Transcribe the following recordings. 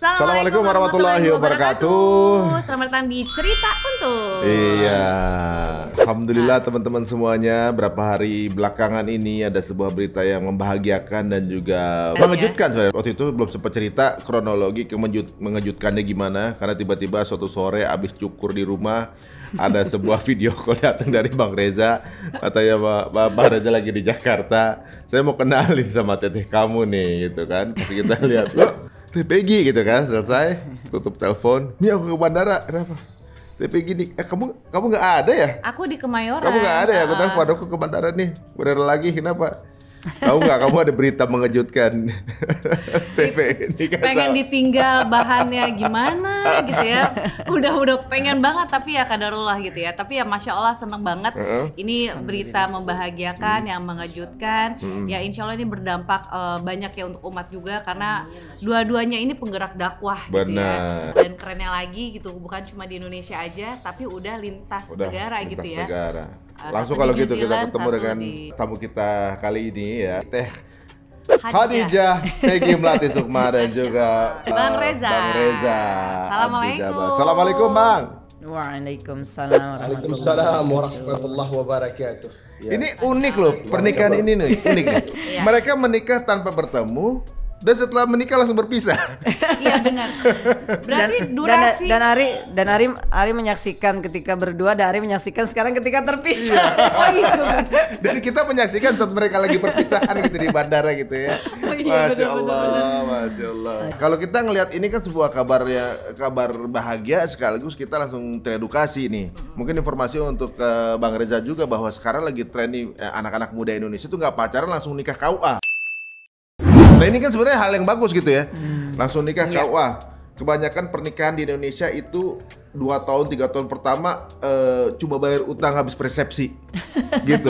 Assalamualaikum warahmatullahi wabarakatuh. Selamat datang di Cerita Untung. Iya, alhamdulillah teman-teman semuanya. Berapa hari belakangan ini ada sebuah berita yang membahagiakan dan juga mengejutkan. Sebenarnya waktu itu belum sempat cerita kronologi mengejutkannya gimana, karena tiba-tiba suatu sore abis cukur di rumah ada sebuah video call datang dari Bang Reza. Katanya Bang Reza lagi di Jakarta. Saya mau kenalin sama teteh kamu nih, gitu kan. Pas kita lihat, loh, Teh Peggy gitu kan, selesai tutup telepon. Nih aku ke bandara, kenapa? Teh Peggy nih, kamu nggak ada ya? Aku di Kemayoran. Kamu nggak ada ya? Aku telepon, aku ke bandara nih. Bener lagi, kenapa? Tahu nggak? Kamu ada berita mengejutkan. TV ini kan pengen ditinggal bahannya gimana gitu ya. Udah pengen banget, tapi ya kadarullah gitu ya. Tapi ya Masya Allah seneng banget. Ini berita membahagiakan, yang mengejutkan. Ya insya Allah ini berdampak banyak ya untuk umat juga, karena dua-duanya ini penggerak dakwah gitu ya. Dan kerennya lagi gitu, bukan cuma di Indonesia aja, tapi udah lintas negara gitu ya. Langsung kalau gitu kita ketemu dengan tamu kita kali ini ya, Teh Khadijah Peggy Melati Sukma dan juga Bang Reza. Assalamualaikum. Assalamualaikum Bang. Waalaikumsalam warahmatullahi wabarakatuh. Ya. Ini unik loh, pernikahan ini nih, unik nih. Mereka menikah tanpa bertemu dan setelah menikah langsung berpisah. Iya benar. Berarti durasi dan Ari menyaksikan ketika berdua, dan Ari menyaksikan sekarang ketika terpisah. Iya. Oh iya. Dan kita menyaksikan saat mereka lagi perpisahan gitu di bandara gitu ya. Masya Allah. Kalau kita ngelihat ini kan sebuah kabar bahagia, sekaligus kita langsung teredukasi nih. Mungkin informasi untuk Bang Reza juga, bahwa sekarang lagi tren nih, anak-anak muda Indonesia tuh nggak pacaran langsung nikah KUA. Nah ini kan sebenarnya hal yang bagus gitu ya, langsung nikah KUA. Kebanyakan pernikahan di Indonesia itu 2 tahun, 3 tahun pertama cuma bayar utang habis resepsi gitu.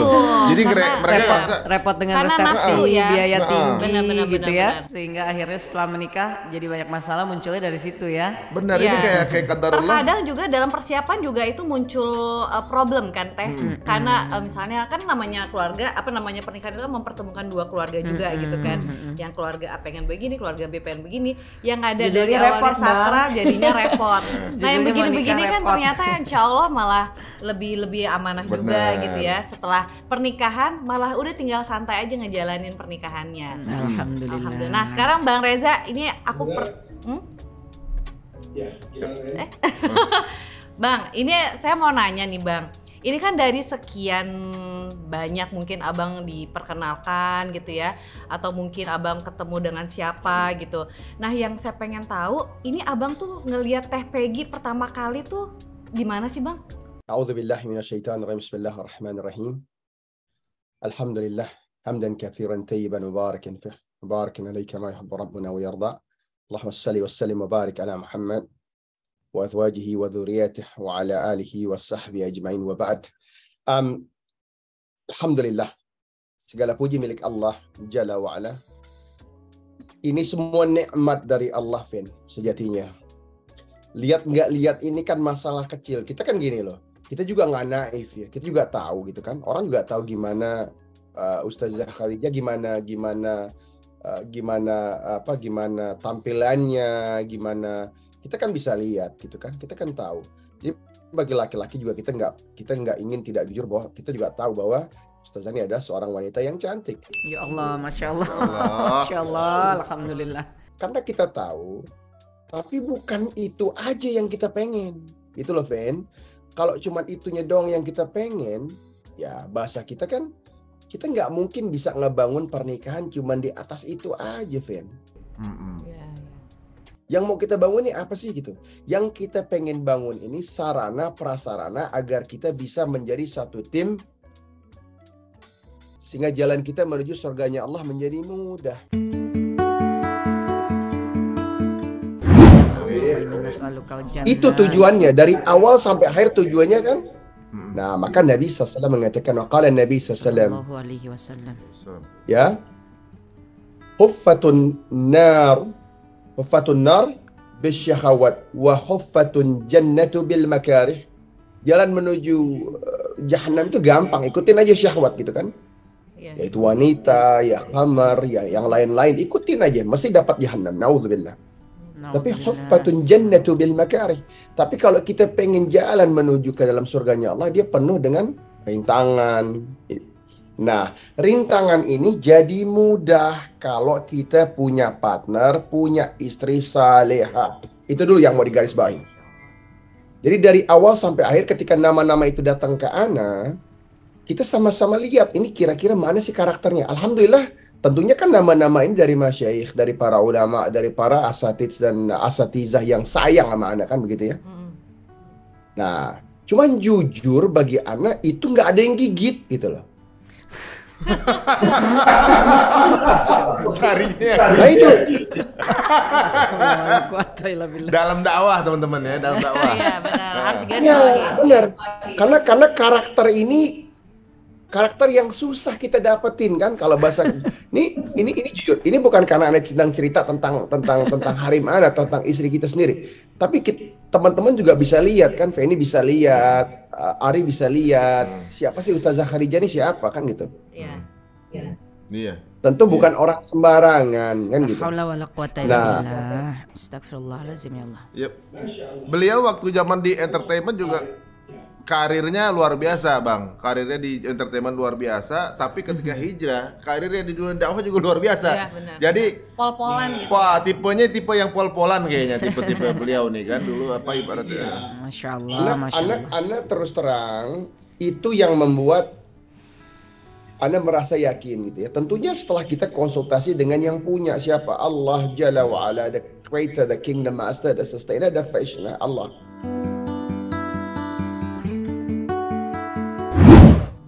Jadi mereka repot dengan karena resepsi, ya. biaya tinggi benar, gitu ya. Sehingga akhirnya setelah menikah jadi banyak masalah munculnya dari situ ya. Benar, ini kayak kadarullah. Terkadang juga dalam persiapan juga itu muncul problem kan Teh. Karena misalnya kan namanya keluarga, pernikahan itu mempertemukan dua keluarga juga gitu kan. Yang keluarga A pengen begini, keluarga B pengen begini. Yang ada Jadi dari awalnya sastra jadinya repot. Nah yang begini-begini kan ternyata insya Allah malah lebih amanah juga gitu ya. Setelah pernikahan malah udah tinggal santai aja ngejalanin pernikahannya. Alhamdulillah. Nah sekarang Bang Reza, ini aku Bang, ini saya mau nanya nih Bang. Ini kan dari sekian banyak mungkin Abang diperkenalkan gitu ya, atau mungkin Abang ketemu dengan siapa gitu. Nah yang saya pengen tahu, ini Abang tuh ngelihat Teh Peggy pertama kali tuh gimana sih Bang? A'udzubillahi minasyaitonirrajim. Bismillahirrahmanirrahim. Alhamdulillah hamdan katsiran tayyiban mubarakan fihi. Mubarakan alayka ma yuhibbu rabbuna wa yarda. Allahumma shalli wa sallim wa barik ala Muhammad wa azwajihi wa dhurriyyatihi wa ala alihi wa sahbihi ajma'in wa ba'd. Alhamdulillah, segala puji milik Allah Jalla wa Ala. Ini semua nikmat dari Allah, Vin, sejatinya. Lihat nggak lihat ini kan masalah kecil. Kita kan gini loh, kita juga nggak naif ya. Kita juga tahu gitu kan. Orang juga tahu gimana Ustazah Khadijah gimana tampilannya, gimana. Kita kan bisa lihat gitu kan, kita kan tahu. Jadi bagi laki-laki juga kita nggak ingin tidak jujur bahwa kita juga tahu bahwa Ustazah ini adalah seorang wanita yang cantik. Ya Allah, Masya Allah. Masya Allah, Alhamdulillah. Karena kita tahu, tapi bukan itu aja yang kita pengen. Itu loh, Fen. Kalau cuma itunya dong yang kita pengen, ya bahasa kita kan, kita nggak mungkin bisa ngebangun pernikahan cuma di atas itu aja, Fen. Yang mau kita bangun ini apa sih gitu? Yang kita pengen bangun ini sarana prasarana agar kita bisa menjadi satu tim, sehingga jalan kita menuju surganya Allah menjadi mudah. Itu tujuannya, dari awal sampai akhir tujuannya kan. Nah maka Nabi SAW mengatakan, waqala Nabi SAW, ya, huffatun nar bisyahawat wa khuffatun jannatu bil makarih. Jalan menuju jahannam itu gampang, ikutin aja syahwat gitu kan. Yaitu wanita, ya khamar, ya yang lain-lain, ikutin aja, mesti dapat jahannam. Naudzubillah. Tapi huffatun jannatu bil makarih. Tapi kalau kita pengen jalan menuju ke dalam surganya Allah, dia penuh dengan rintangan. Nah, rintangan ini jadi mudah kalau kita punya partner, punya istri salehah. Itu dulu yang mau digarisbawahi. Jadi dari awal sampai akhir ketika nama-nama itu datang ke ana, kita sama-sama lihat ini kira-kira mana sih karakternya. Alhamdulillah, tentunya kan nama-nama ini dari masyayikh, dari para ulama, dari para asatiz dan asatizah yang sayang sama anak, kan begitu ya. Nah, cuman jujur bagi anak itu nggak ada yang gigit gitu loh. Carinya. Nah itu Dalam dakwah teman-teman ya, dalam dakwah. Iya benar, harus garis ya, bawahi. benar. Karena karakter ini karakter yang susah kita dapetin kan kalau bahasa ini jujur, ini bukan karena Anda sedang cerita tentang harim Anda atau tentang istri kita sendiri, tapi teman-teman juga bisa lihat kan, Feni bisa lihat, Ari bisa lihat, siapa sih Ustazah Khadijah ini siapa kan gitu. Iya. Tentu bukan orang sembarangan kan gitu. Nah, astagfirullahaladzim ya Allah. Yep. Beliau waktu zaman di entertainment juga karirnya luar biasa, Bang. Karirnya di entertainment luar biasa, tapi ketika hijrah, karirnya di dunia dakwah juga luar biasa. Iya, benar. Jadi Pol-polan gitu. wah, tipenya tipe yang pol-polan kayaknya, tipe-tipe beliau nih kan dulu apa ibaratnya. Masya Allah, Masya Allah. Anak terus terang itu yang membuat Anda merasa yakin gitu ya. Tentunya setelah kita konsultasi dengan yang punya, siapa? Allah Jalla wa Ala, the creator, the king, the master, the sustainer, the fashioner, Allah.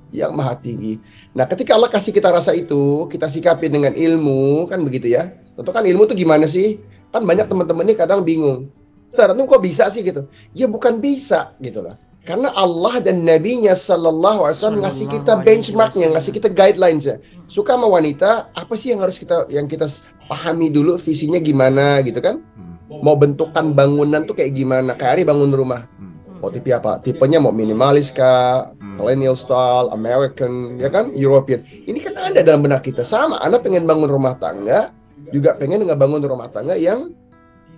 Yang maha tinggi. Nah, ketika Allah kasih kita rasa itu, kita sikapi dengan ilmu, kan begitu ya. Tentu kan ilmu itu gimana sih? Kan banyak teman-teman ini kadang bingung. Ustaz, itu kok bisa sih gitu? Ya bukan bisa gitu lah. Karena Allah dan Nabi-Nya Sallallahu Alaihi Wasallam ngasih kita benchmarknya, ngasih kita guidelines-nya. Suka sama wanita, apa sih yang harus kita pahami dulu, visinya gimana gitu kan? Mau bentukan bangunan tuh kayak gimana? Kayak Ari bangun rumah. Mau tipe apa? Tipenya mau minimalis kah? Millennial style, American, ya kan? European. Ini kan ada dalam benak kita. Sama, Anda pengen bangun rumah tangga, juga pengen bangun rumah tangga yang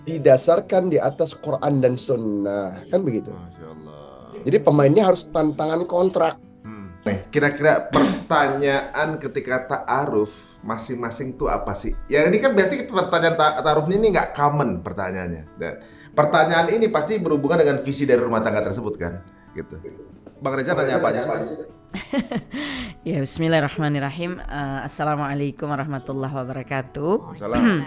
didasarkan di atas Quran dan Sunnah. Kan begitu? Masya Allah. Jadi pemainnya harus tantangan kontrak. Kira-kira pertanyaan ketika ta'aruf masing-masing tuh apa sih? Ya ini kan biasanya pertanyaan ta'aruf ini nggak common pertanyaannya. Dan pertanyaan ini pasti berhubungan dengan visi dari rumah tangga tersebut kan, gitu. Bang Reza nanya apa aja sih? Ya, bismillahirrahmanirrahim. Assalamualaikum warahmatullahi wabarakatuh. Salam.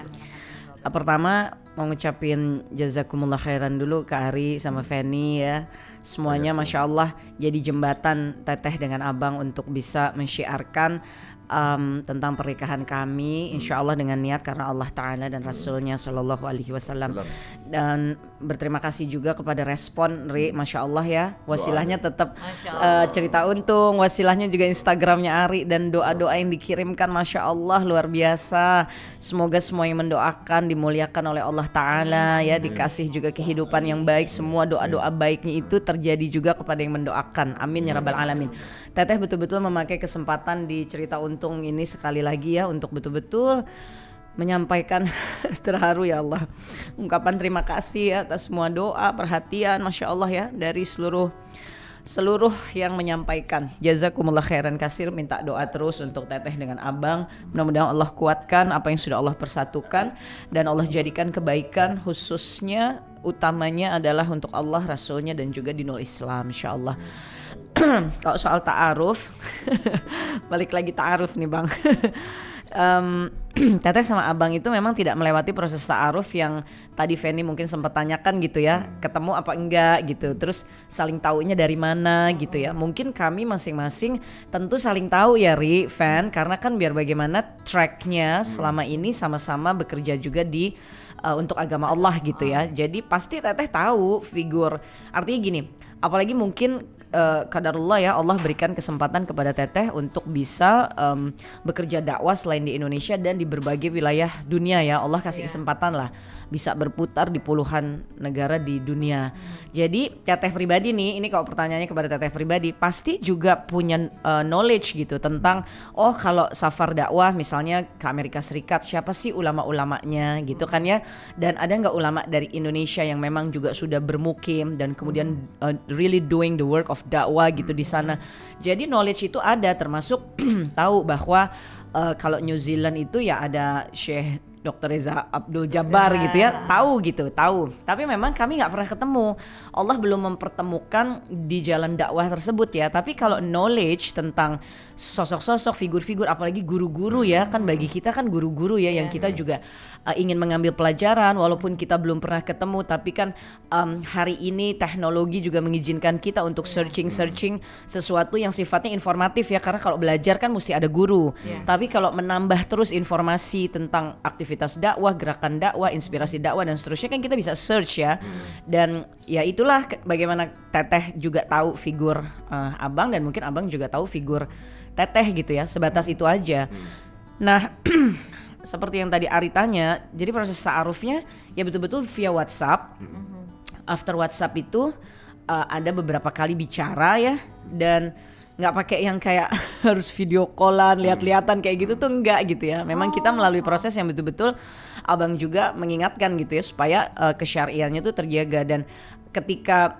Pertama mau ngucapin jazakumullah khairan dulu ke Ari sama Feni ya. Semuanya Masya Allah jadi jembatan Teteh dengan Abang untuk bisa mensyiarkan tentang pernikahan kami, insya Allah dengan niat karena Allah Ta'ala dan Rasulnya Sallallahu Alaihi Wasallam. Dan berterima kasih juga kepada respon Ri, Masya Allah ya. Wasilahnya tetap cerita untung, wasilahnya juga Instagramnya Ari, dan doa-doa yang dikirimkan Masya Allah luar biasa. Semoga semua yang mendoakan dimuliakan oleh Allah Ta'ala ya, dikasih juga kehidupan yang baik. Semua doa-doa baiknya itu terjadi juga kepada yang mendoakan, amin ya Rabbal Alamin. Teteh betul-betul memakai kesempatan di cerita untung ini sekali lagi ya untuk betul-betul menyampaikan terharu ya Allah, ungkapan terima kasih atas semua doa, perhatian Masya Allah ya dari seluruh yang menyampaikan. Jazakumullah khairan kasir, minta doa terus untuk Teteh dengan Abang. Mudah-mudahan Allah kuatkan apa yang sudah Allah persatukan dan Allah jadikan kebaikan, khususnya utamanya adalah untuk Allah, Rasulnya dan juga dinul Islam insya Allah. Kalau soal ta'aruf balik lagi ta'aruf nih Bang. Teteh sama Abang itu memang tidak melewati proses ta'aruf yang tadi Feni mungkin sempat tanyakan gitu ya, ketemu apa enggak gitu, terus saling taunya dari mana gitu ya. Mungkin kami masing-masing tentu saling tahu ya Ri, Fan, karena kan biar bagaimana tracknya selama ini sama-sama bekerja juga di untuk agama Allah gitu ya. Jadi pasti Teteh tahu figur, artinya gini, apalagi mungkin qadarullah ya, Allah berikan kesempatan kepada Teteh untuk bisa bekerja dakwah selain di Indonesia dan di berbagai wilayah dunia ya. Allah kasih kesempatan lah bisa berputar di puluhan negara di dunia. Jadi Teteh pribadi nih, ini kalau pertanyaannya kepada Teteh pribadi, pasti juga punya knowledge gitu tentang kalau safar dakwah misalnya ke Amerika Serikat, siapa sih ulama-ulamanya gitu kan ya. Dan ada nggak ulama dari Indonesia yang memang juga sudah bermukim dan kemudian really doing the work of dakwah gitu di sana. Jadi knowledge itu ada, termasuk tahu bahwa kalau New Zealand itu ya ada Syekh Dr. Reza Abdul Jabbar gitu ya, tahu. Tapi memang kami nggak pernah ketemu. Allah belum mempertemukan di jalan dakwah tersebut ya. Tapi kalau knowledge tentang sosok-sosok, figur-figur, apalagi guru-guru ya, kan bagi kita kan guru-guru ya yang kita juga ingin mengambil pelajaran walaupun kita belum pernah ketemu. Tapi kan hari ini teknologi juga mengizinkan kita untuk searching sesuatu yang sifatnya informatif ya. Karena kalau belajar kan mesti ada guru. Tapi kalau menambah terus informasi tentang aktivitas dakwah, gerakan dakwah, inspirasi dakwah dan seterusnya kan kita bisa search ya. Dan ya itulah bagaimana Teteh juga tahu figur Abang dan mungkin Abang juga tahu figur Teteh gitu ya. Sebatas itu aja. Nah, seperti yang tadi Ari tanya, jadi proses ta'arufnya ya betul-betul via WhatsApp. After WhatsApp itu ada beberapa kali bicara ya, dan nggak pakai yang kayak harus video callan, lihat-lihatan kayak gitu tuh enggak gitu ya. Memang kita melalui proses yang betul-betul Abang juga mengingatkan gitu ya supaya kesyariannya tuh terjaga. Dan ketika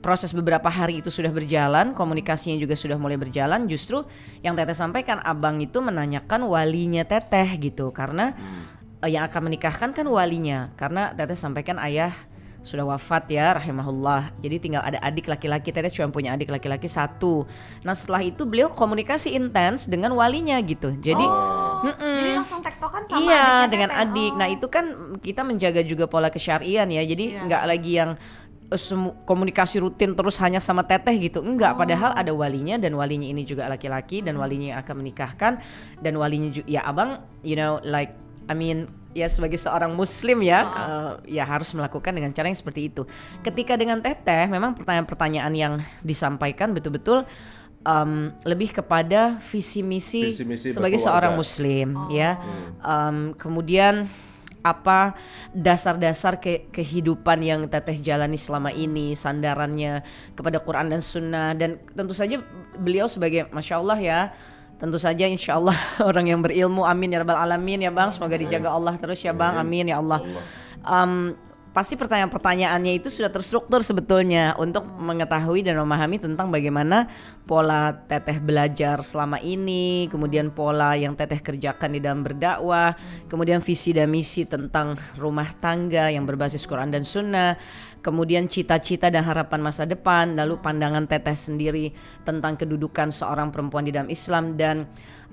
proses beberapa hari itu sudah berjalan, komunikasinya juga sudah mulai berjalan, justru yang Teteh sampaikan, Abang itu menanyakan walinya Teteh gitu. Karena yang akan menikahkan kan walinya, karena Teteh sampaikan ayah sudah wafat ya rahimahullah. Jadi tinggal ada adik laki-laki. Teteh cuma punya adik laki-laki 1. Nah setelah itu beliau komunikasi intens dengan walinya gitu. Jadi jadi langsung tektokan sama iya adiknya dengan Teteh. adik. Nah itu kan kita menjaga juga pola kesyarian ya. Jadi nggak lagi yang komunikasi rutin terus hanya sama Teteh gitu. Enggak, padahal ada walinya, dan walinya ini juga laki-laki, dan walinya yang akan menikahkan, dan walinya juga ya Abang, you know, like ya sebagai seorang muslim ya, ya harus melakukan dengan cara yang seperti itu. Ketika dengan Teteh memang pertanyaan-pertanyaan yang disampaikan betul-betul lebih kepada visi misi sebagai seorang muslim ya. Kemudian apa dasar-dasar kehidupan yang Teteh jalani selama ini, sandarannya kepada Quran dan Sunnah. Dan tentu saja beliau sebagai Masya Allah ya, tentu saja insya Allah orang yang berilmu, amin ya rabbal alamin ya Bang. Semoga dijaga Allah terus ya Bang, amin ya Allah. Pasti pertanyaan-pertanyaannya itu sudah terstruktur sebetulnya untuk mengetahui dan memahami tentang bagaimana pola Teteh belajar selama ini, kemudian pola yang Teteh kerjakan di dalam berdakwah, kemudian visi dan misi tentang rumah tangga yang berbasis Quran dan Sunnah, kemudian cita-cita dan harapan masa depan, lalu pandangan Teteh sendiri tentang kedudukan seorang perempuan di dalam Islam. Dan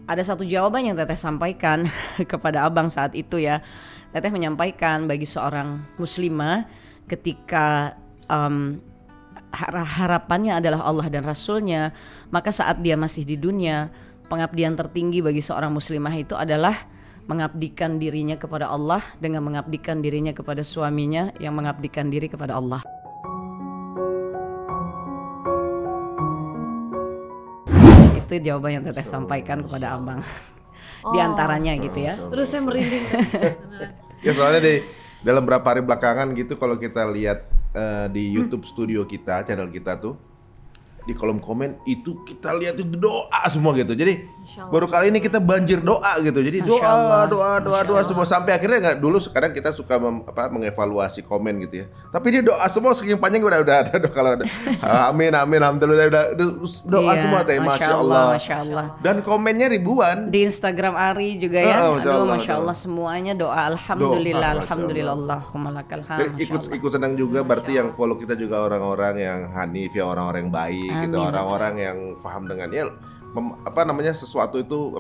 ada satu jawaban yang Teteh sampaikan kepada Abang saat itu ya. Teteh menyampaikan bagi seorang muslimah ketika harapannya adalah Allah dan Rasulnya, maka saat dia masih di dunia, pengabdian tertinggi bagi seorang muslimah itu adalah mengabdikan dirinya kepada Allah dengan mengabdikan dirinya kepada suaminya yang mengabdikan diri kepada Allah. Itu jawaban yang Teteh sampaikan kepada Abang. Di antaranya gitu ya. Terus saya merinding. Ya soalnya di dalam beberapa hari belakangan gitu, kalau kita lihat di YouTube studio kita, channel kita tuh, di kolom komen itu kita lihat itu doa semua gitu. Jadi baru kali ini kita banjir doa gitu. Jadi doa semua, sampai akhirnya nggak, dulu sekarang kita suka mengevaluasi komen gitu ya. Tapi ini doa semua saking panjang udah ada doa, kalau ada amin alhamdulillah udah doa semua Teh, masya Allah. Dan komennya ribuan. Di Instagram Ari juga ya. Masya Allah semuanya doa alhamdulillah Allahumma lakal hamd. Ikut senang juga, berarti yang follow kita juga orang-orang yang hanif ya, orang-orang yang baik. Gitu, orang-orang yang paham dengan ya sesuatu itu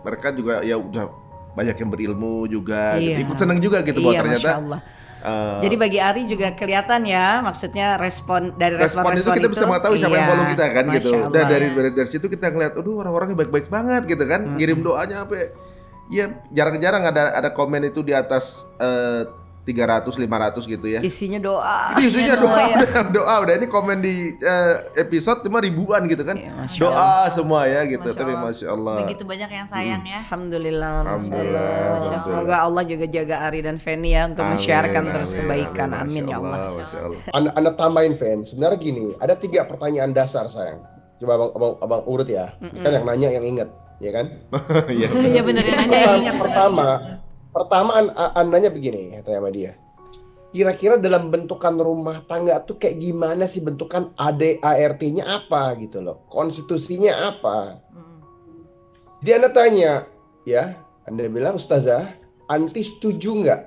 mereka juga ya udah banyak yang berilmu juga, gitu. Ikut senang juga gitu bahwa ternyata. Jadi bagi Ari juga kelihatan ya, maksudnya respon itu kita bisa mengetahui siapa yang follow kita kan gitu. Dan dari situ kita ngeliat, aduh orang-orangnya baik-baik banget gitu kan, ngirim doanya apa ya, jarang-jarang ada komen itu di atas 300 500 gitu ya. Isinya doa. Ini isinya doa, ya. doa udah ini komen di episode cuma ribuan gitu kan. Iya, Masya doa semua ya gitu. Masya Tapi Allah. Masya Allah. Begitu banyak yang sayang ya. Alhamdulillah. Alhamdulillah. Alhamdulillah. Semoga Allah juga jaga Ari dan Feni ya untuk men-sharekan terus Amin, kebaikan. amin. Amin ya Masya Allah. Masya Allah. Anda tambahin Fen, sebenarnya gini, ada 3 pertanyaan dasar sayang. Coba abang urut ya. Kan yang nanya yang ingat, ya kan? Iya. Iya benar yang nanya yang ingat. Pertama nanya begini, tanya sama dia. Kira-kira dalam bentukan rumah tangga tuh kayak gimana sih bentukan ADART-nya apa gitu loh. Konstitusinya apa? Dia Anda tanya, ya, Anda bilang, Ustazah, anti setuju nggak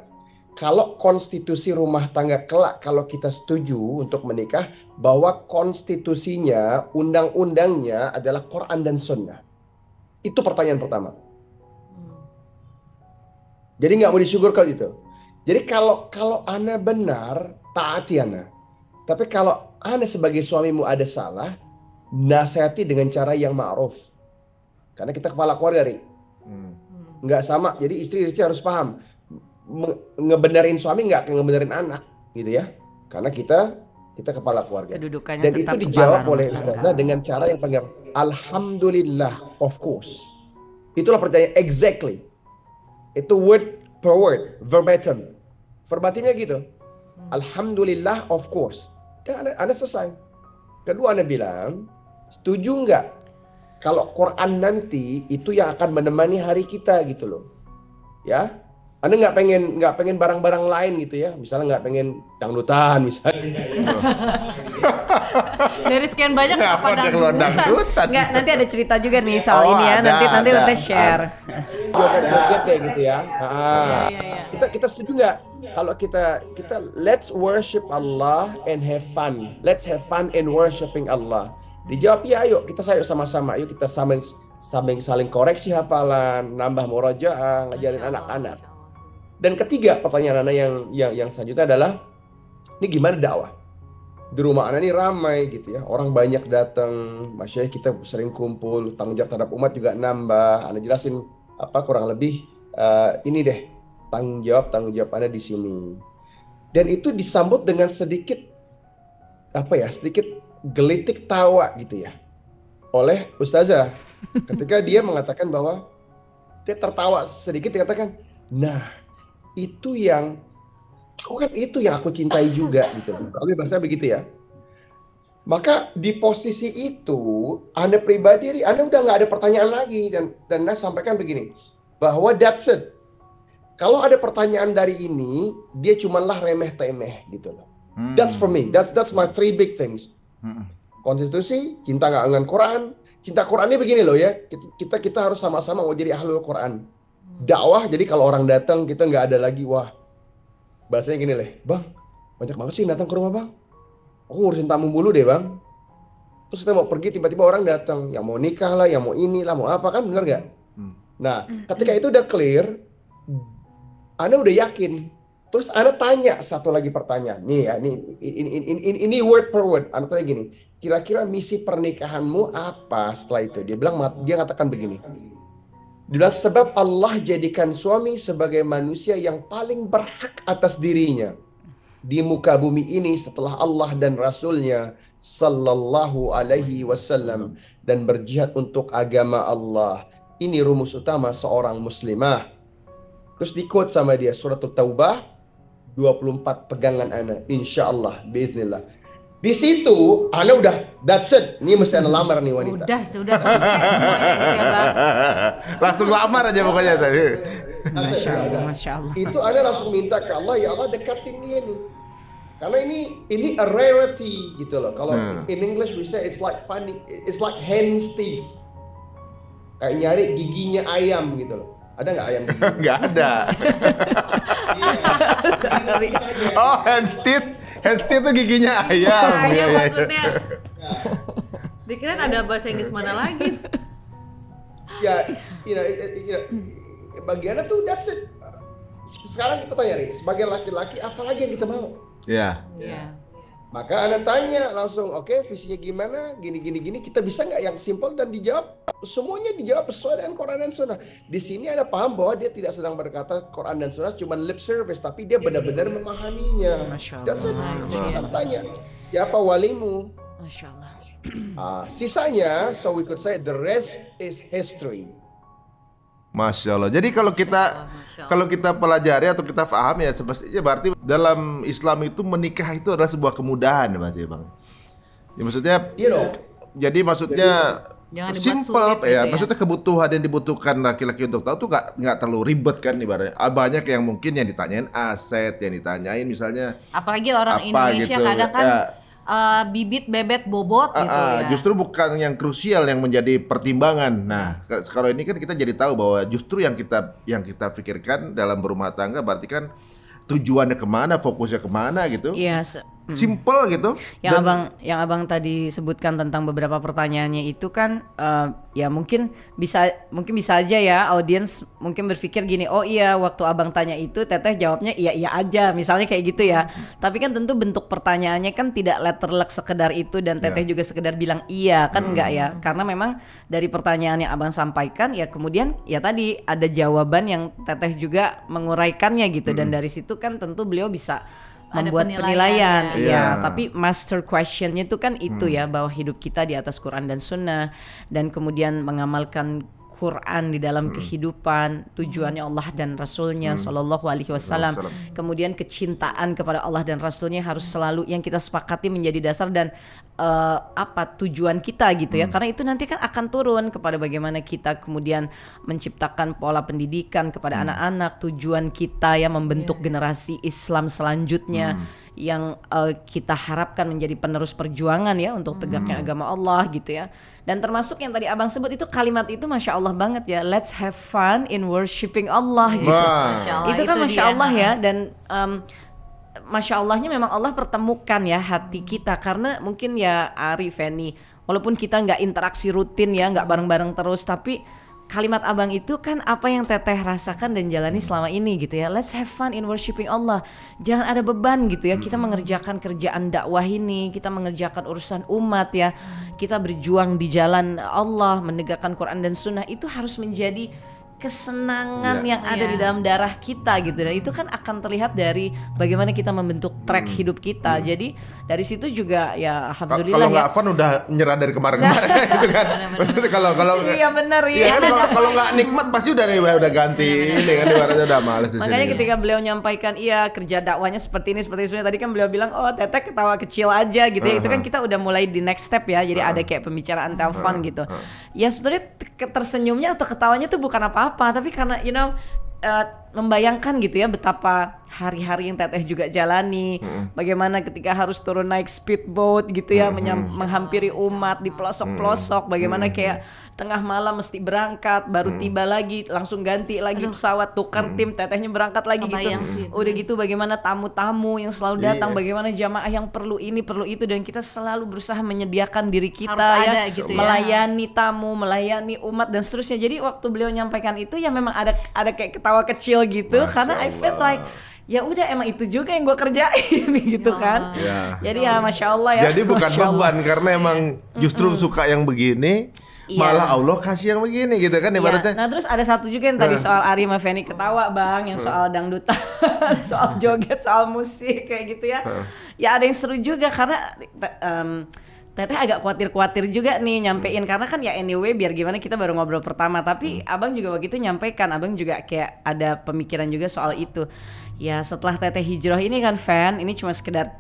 kalau konstitusi rumah tangga kelak kalau kita setuju untuk menikah bahwa konstitusinya, undang-undangnya adalah Quran dan Sunnah? Itu pertanyaan pertama. Jadi nggak mau disyukurkan itu. Jadi kalau Ana benar, taati Ana. Tapi kalau Ana sebagai suamimu ada salah, nasihati dengan cara yang ma'ruf. Karena kita kepala keluarga, Ri. Nggak sama. Jadi istri harus paham. Ngebenerin suami nggak kayak ngebenerin anak, gitu ya. Karena kita kepala keluarga. Kedudukannya Dan tetap itu dijawab kepala oleh rumah Ustazah tangga. dengan cara yang panggil Alhamdulillah, of course. Itulah pertanyaan exactly. Itu word per word, verbatim. Verbatimnya gitu. Alhamdulillah, of course. Dan Anda selesai. Kedua Anda bilang, setuju nggak kalau Quran nanti itu yang akan menemani hari kita gitu loh. Ya. Anda nggak pengen barang-barang lain gitu ya. Misalnya nggak pengen dangdutan misalnya. Dari sekian banyak Apa ada keluar dangdutan? Enggak, nanti ada cerita juga nih soal ini ya. ada, Nanti ada. share. Joget-joget gitu ya. Iya. Kita setuju nggak kalau kita let's worship Allah and have fun. Let's have fun in worshiping Allah. Dijawab ya, ayo kita sama-sama. Ayo kita saling koreksi hafalan, nambah murojaah, ngajarin anak-anak. Dan ketiga pertanyaan Ana yang selanjutnya adalah, ini gimana dakwah? Di rumah Ana ini ramai gitu ya, orang banyak datang, masyayikh kita sering kumpul, tanggung jawab terhadap umat juga nambah. Ana jelasin kurang lebih ini deh tanggung jawab Ana di sini. Dan itu disambut dengan sedikit gelitik tawa gitu ya oleh Ustazah ketika dia mengatakan bahwa dia tertawa sedikit, dia katakan, nah itu yang aku cintai juga gitu. Kalau bahasa begitu ya. Maka di posisi itu Anda pribadi, Anda udah nggak ada pertanyaan lagi, dan Anda sampaikan begini bahwa that's it. Kalau ada pertanyaan dari ini, dia cumanlah remeh temeh gitu loh. That's for me. That's my 3 big things. Konstitusi, cinta nggak dengan Quran. Cinta Qurannya begini loh ya. Kita harus sama-sama mau jadi ahlul Quran. Dakwah, jadi kalau orang datang kita nggak ada lagi, wah bahasanya gini leh, bang banyak banget sih datang ke rumah bang, aku ngurusin tamu mulu deh bang. Terus kita mau pergi, tiba-tiba orang datang yang mau nikah lah, yang mau ini lah, mau apa, kan benar nggak? Nah ketika itu udah clear, Anda udah yakin, terus Anda tanya satu lagi pertanyaan nih ya, ini word per word. Anda tanya gini, kira-kira misi pernikahanmu apa setelah itu? Dia katakan begini, dia bilang, sebab Allah jadikan suami sebagai manusia yang paling berhak atas dirinya di muka bumi ini setelah Allah dan Rasulnya sallallahu alaihi wasallam, dan berjihad untuk agama Allah. Ini rumus utama seorang muslimah. Terus di quote sama dia suratul Taubah 24 pegangan Ana, insyaallah biiznillah. Di situ Ana udah, that's it. Ini mesti Ana lamar nih wanita. Sudah selesai semuanya gitu ya Bang. Langsung lamar aja pokoknya tadi. Masya Allah. Itu Ana langsung minta ke Allah, ya Allah dekatin dia nih. Karena ini a rarity gitu loh. Kalau in English we say it's like hen's teeth. Kayak nyari giginya ayam gitu loh. Ada nggak ayam gigi? Nggak ada. Oh, hen's teeth tuh giginya ayam. Ayam maksudnya. Dikirain ada bahasa Inggris mana lagi? Ya, bagiannya tuh that's it. Sekarang kita tanya nih, sebagai laki-laki apa lagi yang kita mau? Ya. Iya. Maka Anda tanya langsung, oke, visinya gimana, gini, kita bisa nggak yang simple dan dijawab, semuanya dijawab sesuai dengan Quran dan Sunnah. Di sini Anda paham bahwa dia tidak sedang berkata Quran dan Sunnah cuma lip service, tapi dia benar-benar memahaminya. Masya Dan Allah. saya tanya, siapa walimu? Masya Allah. Sisanya, so we could say the rest is history. Masya Allah. Jadi kalau kita pelajari atau kita paham ya semestinya berarti dalam Islam itu menikah itu adalah sebuah kemudahan berarti Bang. Ya maksudnya jadi maksudnya Jangan dibuat simple sulit gitu ya. ya. Maksudnya kebutuhan yang dibutuhkan laki-laki untuk tahu tuh nggak terlalu ribet kan ibaratnya. Banyak yang mungkin yang ditanyain aset, yang ditanyain misalnya Apalagi orang apa Indonesia gitu. kadang kan Ya. bibit bebet bobot gitu ya. Justru bukan yang krusial yang menjadi pertimbangan. Nah, kalau ini kan kita jadi tahu bahwa justru yang kita pikirkan dalam berumah tangga berarti kan tujuannya kemana, fokusnya kemana gitu. Iya, Simple gitu. yang abang tadi sebutkan tentang beberapa pertanyaannya itu kan ya mungkin bisa aja ya audiens mungkin berpikir gini, oh iya waktu abang tanya itu teteh jawabnya iya aja misalnya kayak gitu ya. Tapi kan tentu bentuk pertanyaannya kan tidak letterlek sekedar itu dan teteh juga sekedar bilang iya kan enggak ya, karena memang dari pertanyaan yang abang sampaikan ya kemudian ya tadi ada jawaban yang teteh juga menguraikannya gitu dan dari situ kan tentu beliau bisa Ada membuat penilaian penilaian, ya. iya. Tapi master questionnya itu kan itu ya, bahwa hidup kita di atas Quran dan Sunnah dan kemudian mengamalkan Quran di dalam kehidupan, tujuannya Allah dan Rasulnya Shallallahu Alaihi Wasallam. Kemudian kecintaan kepada Allah dan Rasulnya harus selalu yang kita sepakati menjadi dasar dan tujuan kita gitu ya. Karena itu nanti kan akan turun kepada bagaimana kita kemudian menciptakan pola pendidikan kepada anak-anak. Tujuan kita ya membentuk generasi Islam selanjutnya yang kita harapkan menjadi penerus perjuangan ya untuk tegaknya agama Allah gitu ya. Dan termasuk yang tadi abang sebut itu kalimat itu Masya Allah banget ya, let's have fun in worshiping Allah gitu. Masya Allah, Itu kan itu Masya dia. Allah ya, dan Masya Allahnya memang Allah pertemukan ya hati kita. Karena mungkin ya Ari, Feni, walaupun kita nggak interaksi rutin ya, nggak bareng-bareng terus, tapi kalimat abang itu kan apa yang teteh rasakan dan jalani selama ini gitu ya. Let's have fun in worshiping Allah. Jangan ada beban gitu ya. Kita mengerjakan kerjaan dakwah ini, kita mengerjakan urusan umat ya. Kita berjuang di jalan Allah, menegakkan Quran dan Sunnah, itu harus menjadi kesenangan yang ada di dalam darah kita gitu. Dan itu kan akan terlihat dari bagaimana kita membentuk track hidup kita. Jadi dari situ juga ya alhamdulillah Kalau ya. nggak fun udah nyerah dari kemarin-kemarin gitu kan. Maksudnya kalau Iya benar Iya ya. kan kalau nggak nikmat pasti udah ganti ini kan ibaratnya udah males di Makanya sini. ketika beliau nyampaikan iya kerja dakwahnya seperti ini tadi kan beliau bilang oh teteh ketawa kecil aja gitu ya. Itu kan kita udah mulai di next step ya. Jadi ada kayak pembicaraan telepon gitu. Ya sebenarnya tersenyumnya atau ketawanya tuh bukan apa-apa, tapi karena membayangkan gitu ya betapa hari-hari yang teteh juga jalani, bagaimana ketika harus turun naik speedboat gitu ya, menghampiri umat di pelosok-pelosok, bagaimana kayak tengah malam mesti berangkat, baru tiba lagi, langsung ganti lagi pesawat, tukar tim, tetehnya berangkat lagi Kebayang gitu. sih, Udah gitu bagaimana tamu-tamu yang selalu datang, bagaimana jamaah yang perlu ini, perlu itu, dan kita selalu berusaha menyediakan diri kita Harus ya, ada gitu ya. melayani tamu, melayani umat dan seterusnya. Jadi waktu beliau nyampaikan itu ya memang ada kayak ketawa kecil gitu. Masya karena I feel Allah. like ya udah emang itu juga yang gue kerjain gitu kan. Ya. Jadi ya Masya Allah ya. Jadi bukan Masya Allah. beban karena emang justru suka yang begini, Iya. malah Allah kasih yang begini gitu kan Iya. ibaratnya. Nah terus ada satu juga yang tadi soal Ari sama Feni ketawa bang, yang soal dangdutan, soal joget, soal musik kayak gitu ya. Ya ada yang seru juga karena teteh agak khawatir juga nih nyampein, karena kan ya anyway biar gimana kita baru ngobrol pertama, tapi abang juga begitu nyampaikan, abang juga kayak ada pemikiran juga soal itu. Ya setelah teteh hijrah ini kan ini cuma sekedar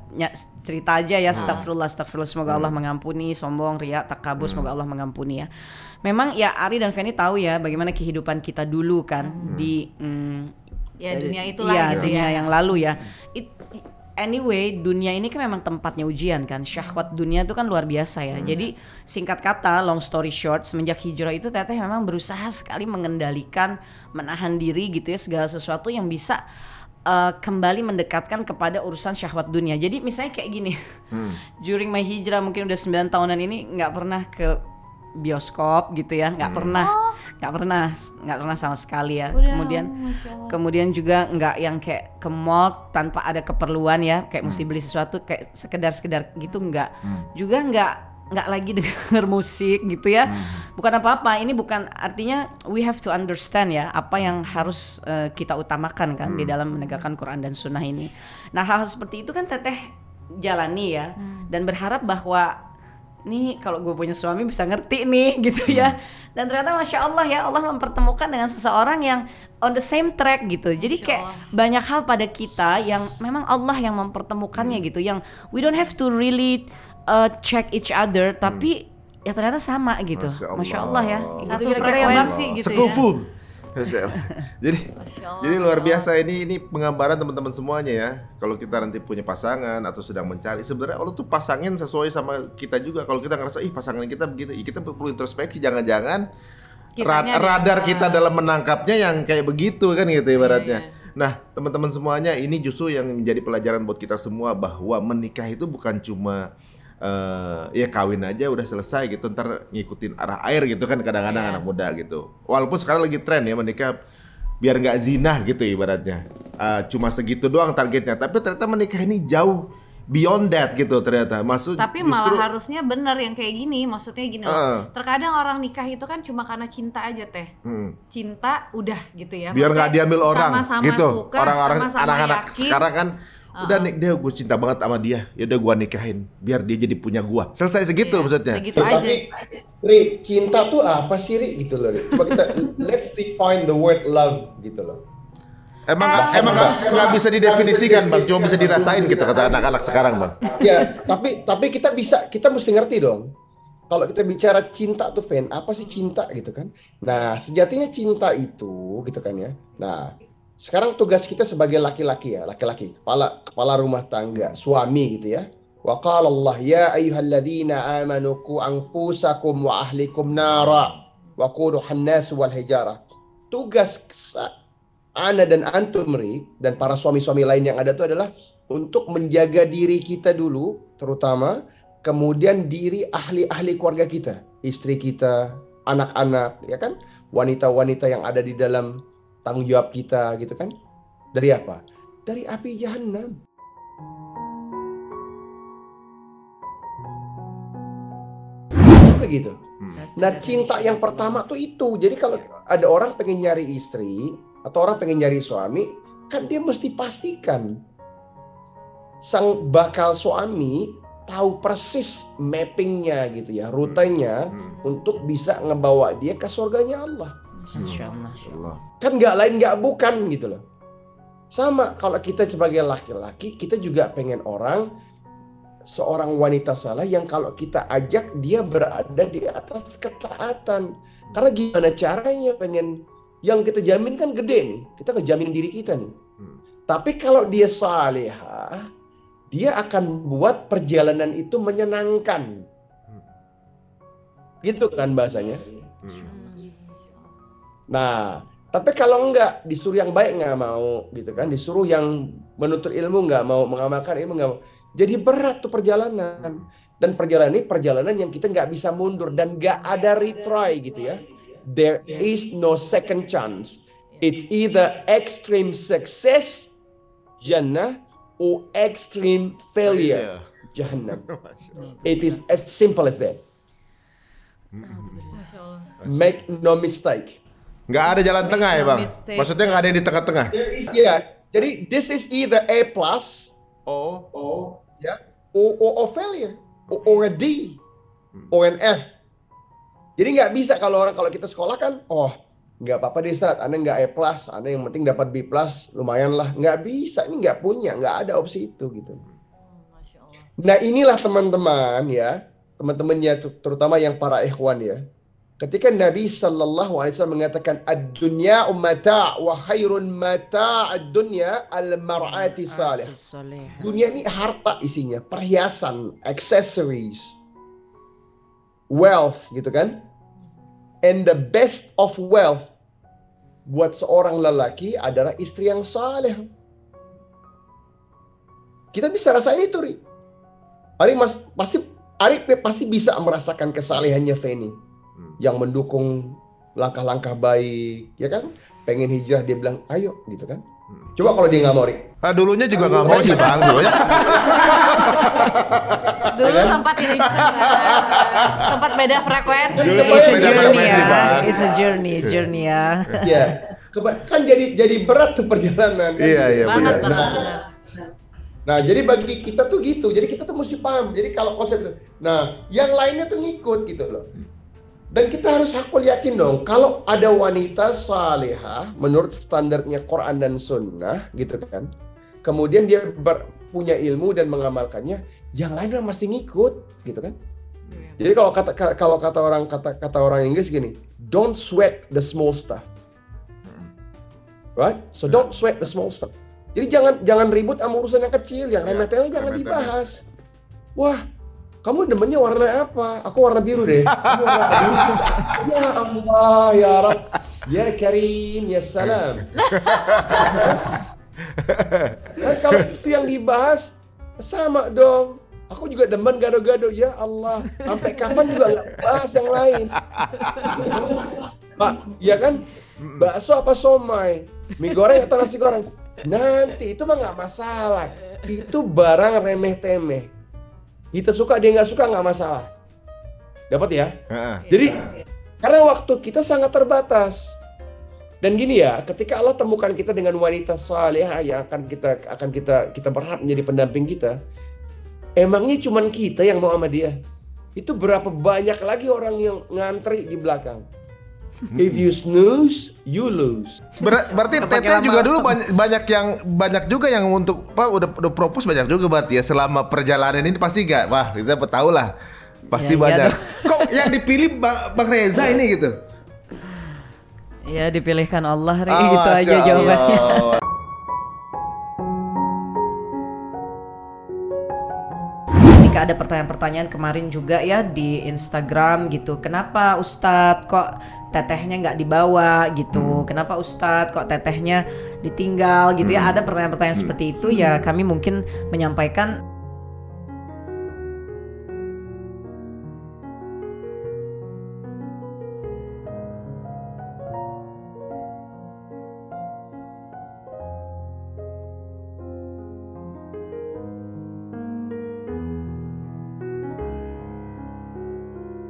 cerita aja ya, astagfirullah semoga Allah mengampuni, sombong, riya, takabur, semoga Allah mengampuni ya. Memang ya Ari dan Feni tahu ya bagaimana kehidupan kita dulu kan di Ya dunia itulah iya, gitu dunia ya. yang lalu ya. Anyway, dunia ini kan memang tempatnya ujian kan. Syahwat dunia itu kan luar biasa ya. Jadi singkat kata, long story short, semenjak hijrah itu teteh memang berusaha sekali mengendalikan, menahan diri gitu ya, segala sesuatu yang bisa kembali mendekatkan kepada urusan syahwat dunia. Jadi misalnya kayak gini, during my hijrah mungkin udah 9 tahunan ini nggak pernah ke bioskop gitu ya, nggak pernah nggak pernah sama sekali ya. Udah, Kemudian Masya Allah. kemudian juga nggak yang kayak ke mall tanpa ada keperluan ya, kayak mesti beli sesuatu kayak sekedar gitu nggak. Juga nggak lagi denger musik gitu ya. Bukan apa-apa, ini bukan artinya we have to understand ya apa yang harus kita utamakan kan di dalam menegakkan Quran dan Sunnah ini. Nah hal seperti itu kan Teteh jalani ya, dan berharap bahwa nih kalau gue punya suami bisa ngerti nih gitu ya. Dan ternyata Masya Allah ya, Allah mempertemukan dengan seseorang yang on the same track gitu. Jadi kayak banyak hal pada kita yang memang Allah yang mempertemukannya gitu, yang we don't have to really check each other, tapi ya ternyata sama gitu. Masya Allah ya. Satu Gitu kira-kira ya Bang. frekuensi gitu ya. Sekufu. Masya Allah. Jadi Masya Allah. jadi luar biasa ini penggambaran teman-teman semuanya ya. Kalau kita nanti punya pasangan atau sedang mencari, sebenarnya Allah tuh pasangin sesuai sama kita juga. Kalau kita ngerasa pasangan kita begitu, kita perlu introspeksi, jangan-jangan Kitanya radar ada- kita dalam menangkapnya yang kayak begitu kan gitu ibaratnya. Iya. Nah, teman-teman semuanya, ini justru yang menjadi pelajaran buat kita semua bahwa menikah itu bukan cuma ya kawin aja udah selesai gitu, ntar ngikutin arah air gitu kan kadang-kadang anak muda gitu. Walaupun sekarang lagi tren ya menikah biar nggak zina gitu ibaratnya. Cuma segitu doang targetnya, tapi ternyata menikah ini jauh beyond that gitu ternyata. Tapi malah harusnya bener yang kayak gini, maksudnya gini loh. Terkadang orang nikah itu kan cuma karena cinta aja Teh. Cinta udah gitu ya. biar nggak Maksudnya diambil orang sama-sama gitu. suka, Orang-orang sama-sama anak-anak yakin. sekarang kan udah nih dia gue cinta banget sama dia, ya udah gua nikahin biar dia jadi punya gua. Selesai segitu Iya, maksudnya. segitu aja. Tapi Ri, cinta tuh apa sih Ri gitu loh Ri. Coba kita let's define the word love gitu loh. Emang nggak bisa didefinisikan bang, cuma bisa dirasain kita kata anak-anak sekarang bang. Ya, tapi kita mesti ngerti dong. Kalau kita bicara cinta tuh Fen, apa sih cinta gitu kan? Nah, sejatinya cinta itu gitu kan ya. Nah, sekarang tugas kita sebagai laki-laki ya, kepala rumah tangga, suami gitu ya. Wa qala Allah ya ayyuhalladzina amanu qu anfusakum wa ahlikum nara wa quduhan nas wal hijarah. Tugas ana dan antum Ri, dan para suami-suami lain yang ada itu adalah untuk menjaga diri kita dulu terutama, kemudian diri ahli-ahli keluarga kita, istri kita, anak-anak ya kan, wanita-wanita yang ada di dalam tanggung jawab kita gitu kan. Dari apa? Dari api jahanam. Begitu. Nah, cinta yang pertama tuh itu. Jadi kalau ada orang pengen nyari istri atau orang pengen nyari suami, kan dia mesti pastikan sang bakal suami tahu persis mappingnya gitu ya, rutenya untuk bisa ngebawa dia ke surganya Allah. Insya Allah. Kan nggak lain nggak bukan gitu loh. Sama kalau kita sebagai laki-laki, kita juga pengen seorang wanita saleh yang kalau kita ajak dia berada di atas ketaatan. Karena gimana caranya pengen yang kita jamin kan gede nih. Kita kejamin diri kita nih. Tapi kalau dia salihah, dia akan buat perjalanan itu menyenangkan. Gitu kan bahasanya. Nah, tapi kalau enggak, disuruh yang baik nggak mau gitu kan, disuruh yang menuntut ilmu nggak mau, mengamalkan ilmu nggak mau. Jadi berat tuh perjalanan. Dan perjalanan ini perjalanan yang kita nggak bisa mundur dan nggak ada retry gitu ya. There is no second chance. It's either extreme success, Jannah, or extreme failure, Jahannam. It is as simple as that. Masya Allah. Make no mistake. Nggak ada jalan tengah ya bang? mistakes. Maksudnya nggak ada yang di tengah-tengah? Yeah, jadi this is either A plus, ya, or failure, or a D, or an F. Jadi nggak bisa kalau kita sekolah kan, nggak apa-apa deh Ustaz, Anda nggak A plus, Anda yang penting dapat B plus, lumayan lah. Nggak bisa, ini nggak punya, nggak ada opsi itu gitu. Masya Allah. Nah inilah teman-teman ya, teman-temannya terutama yang para ikhwan ya. Ketika Nabi SAW mengatakan ad-dunya mata' wa khairun mata' ad-dunya al-mar'ati salih. Dunia ini harta isinya, perhiasan, accessories, wealth gitu kan. And the best of wealth buat seorang lelaki adalah istri yang saleh. Kita bisa rasain itu, Ri. Ari pasti bisa merasakan kesalehannya Feni yang mendukung langkah-langkah baik, ya kan? Pengen hijrah dia bilang ayo gitu kan. Coba kalau dia nggak mau, Rik. Dulunya juga nggak mau sih Bang, dulunya. Dulu sempat ini juga kan, sempat beda frekuensi. Dulu It's a beda journey frekuensi, Bang. ya. It's a journey ya. Ya, kan jadi berat tuh perjalanan. Kan? Iya, Banget, benar. banget. Nah, jadi bagi kita tuh gitu. Jadi kita tuh mesti paham. Jadi kalau konsep itu, nah, yang lainnya tuh ngikut gitu loh. Dan kita harus hakul yakin dong, kalau ada wanita salihah menurut standarnya Quran dan Sunnah gitu kan, kemudian dia punya ilmu dan mengamalkannya, yang lain mah mesti ngikut gitu kan. Jadi kalau kata orang Inggris gini, don't sweat the small stuff, right? So don't sweat the small stuff. Jadi jangan ribut sama urusan yang kecil, yang remeh-temeh jangan dibahas. Wah, kamu demennya warna apa? Aku warna biru deh. Kamu warna biru. Ya Allah, ya Rabb, ya Karim, ya Salam. Dan kalau itu yang dibahas, sama dong. Aku juga demen gado-gado, ya Allah. Sampai kapan juga nggak bahas yang lain. Pak, ya kan? Bakso apa somai? Mie goreng atau nasi goreng? Nanti itu mah nggak masalah. Itu barang remeh-temeh. Kita suka, dia nggak suka, nggak masalah. Dapat ya? Jadi, karena waktu kita sangat terbatas. Dan gini ya, ketika Allah temukan kita dengan wanita salihah yang akan kita berharap menjadi pendamping kita, emangnya cuman kita yang mau sama dia? Itu berapa banyak lagi orang yang ngantri di belakang? If you snooze, you lose. Berarti Teteh juga dulu banyak juga yang untuk udah propose banyak juga berarti ya selama perjalanan ini pasti gak? Wah, kita tahu lah. Pasti Ya, banyak. iya Kok yang dipilih Bang Reza ini gitu? Ya dipilihkan Allah, Ri, Ah, gitu aja Masya jawabannya. Allah. Ketika ada pertanyaan-pertanyaan kemarin juga ya di Instagram gitu, kenapa Ustadz kok tetehnya nggak dibawa gitu, kenapa Ustadz kok tetehnya ditinggal gitu ya, ada pertanyaan-pertanyaan seperti itu ya, kami mungkin menyampaikan